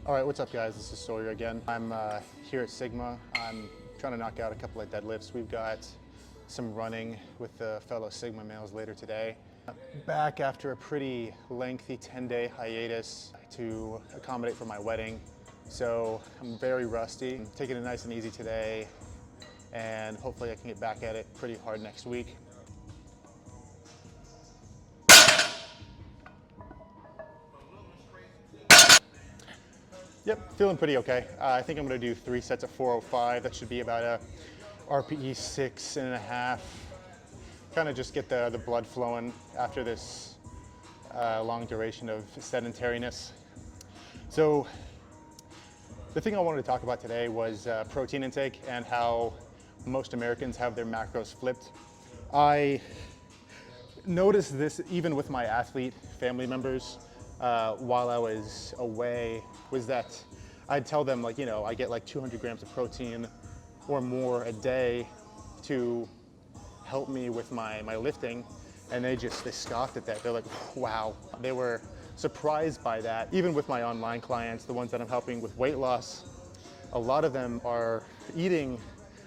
All right, what's up guys? This is Sawyer again. I'm here at Sigma. I'm trying to knock out a couple of deadlifts. We've got some running with the fellow Sigma males later today. Back after a pretty lengthy 10-day hiatus to accommodate for my wedding. So I'm very rusty. I'm taking it nice and easy today, and hopefully I can get back at it pretty hard next week. Yep, feeling pretty okay. I think I'm gonna do 3 sets of 405. That should be about a RPE 6.5. Kind of just get the blood flowing after this long duration of sedentariness. So the thing I wanted to talk about today was protein intake and how most Americans have their macros flipped. I noticed this even with my athlete family members while I was away, was that I'd tell them, like, you know, I get like 200 grams of protein or more a day to help me with my lifting, and they scoffed at that. They're like, wow. They were surprised by that. Even with my online clients, the ones that I'm helping with weight loss, a lot of them are eating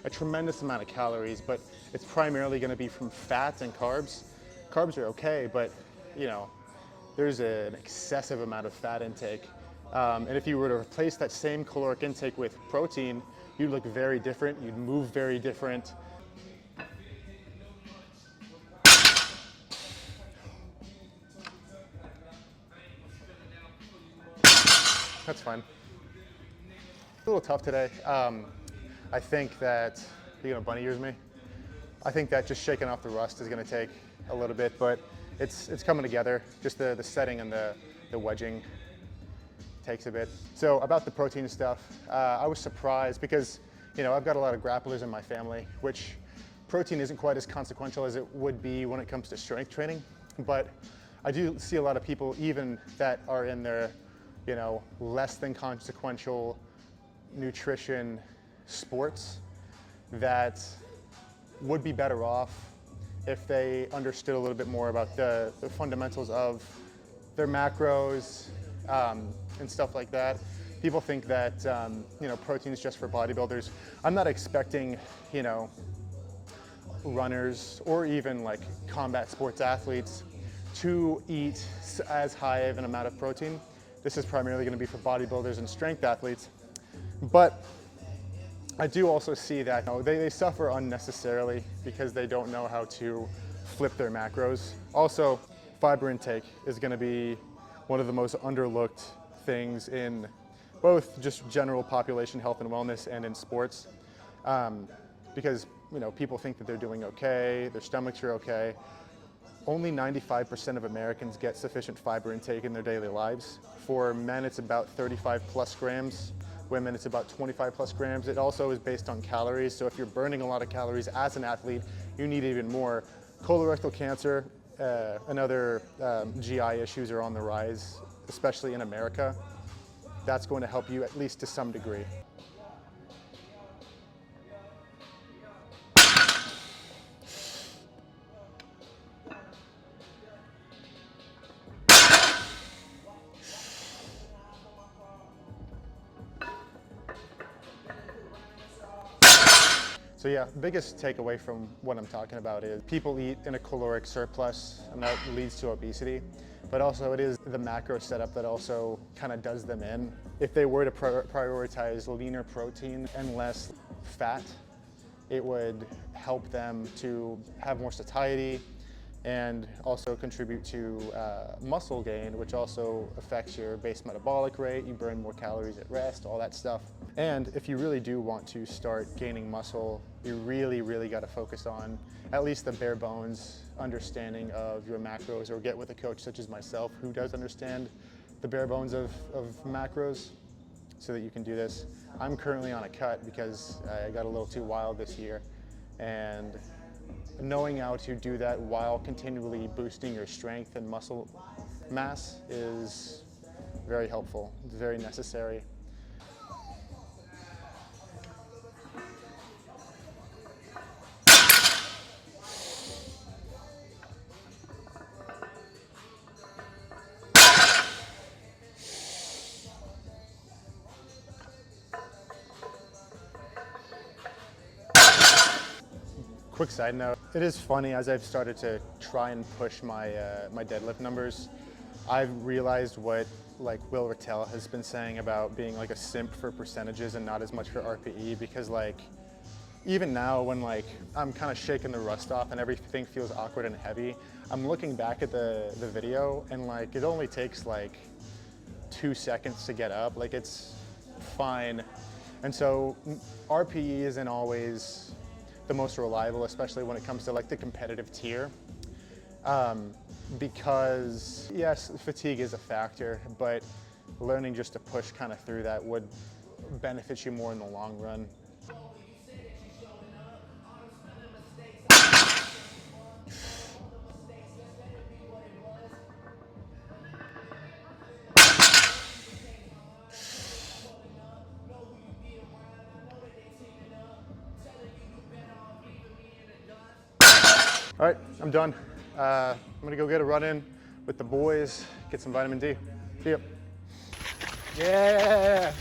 a tremendous amount of calories, but it's primarily gonna be from fats and carbs. Carbs are okay, but you know, there's an excessive amount of fat intake. And if you were to replace that same caloric intake with protein, you'd look very different, you'd move very different. That's fine. A little tough today. I think that, you gonna bunny ears me? I think that just shaking off the rust is gonna take a little bit, but it's coming together. Just the setting and the wedging takes a bit. So about the protein stuff, I was surprised because, you know, I've got a lot of grapplers in my family, which protein isn't quite as consequential as it would be when it comes to strength training. But I do see a lot of people even that are in their, you know, less than consequential nutrition sports that would be better off if they understood a little bit more about the fundamentals of their macros and stuff like that. People think that you know, protein is just for bodybuilders. I'm not expecting, you know, runners or even like combat sports athletes to eat as high of an amount of protein. This is primarily going to be for bodybuilders and strength athletes. But I do also see that, you know, they suffer unnecessarily because they don't know how to flip their macros. Also, fiber intake is going to be one of the most underlooked things in both just general population health and wellness and in sports, because, you know, people think that they're doing okay, their stomachs are okay. Only 95% of Americans get sufficient fiber intake in their daily lives. For men, it's about 35 plus grams. Women, it's about 25 plus grams. It also is based on calories. So if you're burning a lot of calories as an athlete, you need even more. Colorectal cancer and other GI issues are on the rise, especially in America. That's going to help you at least to some degree. So yeah, the biggest takeaway from what I'm talking about is people eat in a caloric surplus, and that leads to obesity. But also it is the macro setup that also kind of does them in. If they were to prioritize leaner protein and less fat, it would help them to have more satiety and also contribute to muscle gain, which also affects your base metabolic rate. You burn more calories at rest, all that stuff. And if you really do want to start gaining muscle, you really got to focus on at least the bare bones understanding of your macros, or get with a coach such as myself who does understand the bare bones of macros so that you can do this. I'm currently on a cut because I got a little too wild this year, and knowing how to do that while continually boosting your strength and muscle mass is very helpful. It's very necessary. Quick side note, it is funny as I've started to try and push my my deadlift numbers, I've realized what like Will Rattel has been saying about being like a simp for percentages and not as much for RPE, because like even now when like I'm kind of shaking the rust off and everything feels awkward and heavy, I'm looking back at the video and like it only takes like 2 seconds to get up, like it's fine. And so RPE isn't always the most reliable, especially when it comes to like the competitive tier. Because yes, fatigue is a factor, but learning just to push kind of through that would benefit you more in the long run. All right, I'm done. I'm gonna go get a run in with the boys, get some vitamin D. See ya. Yeah.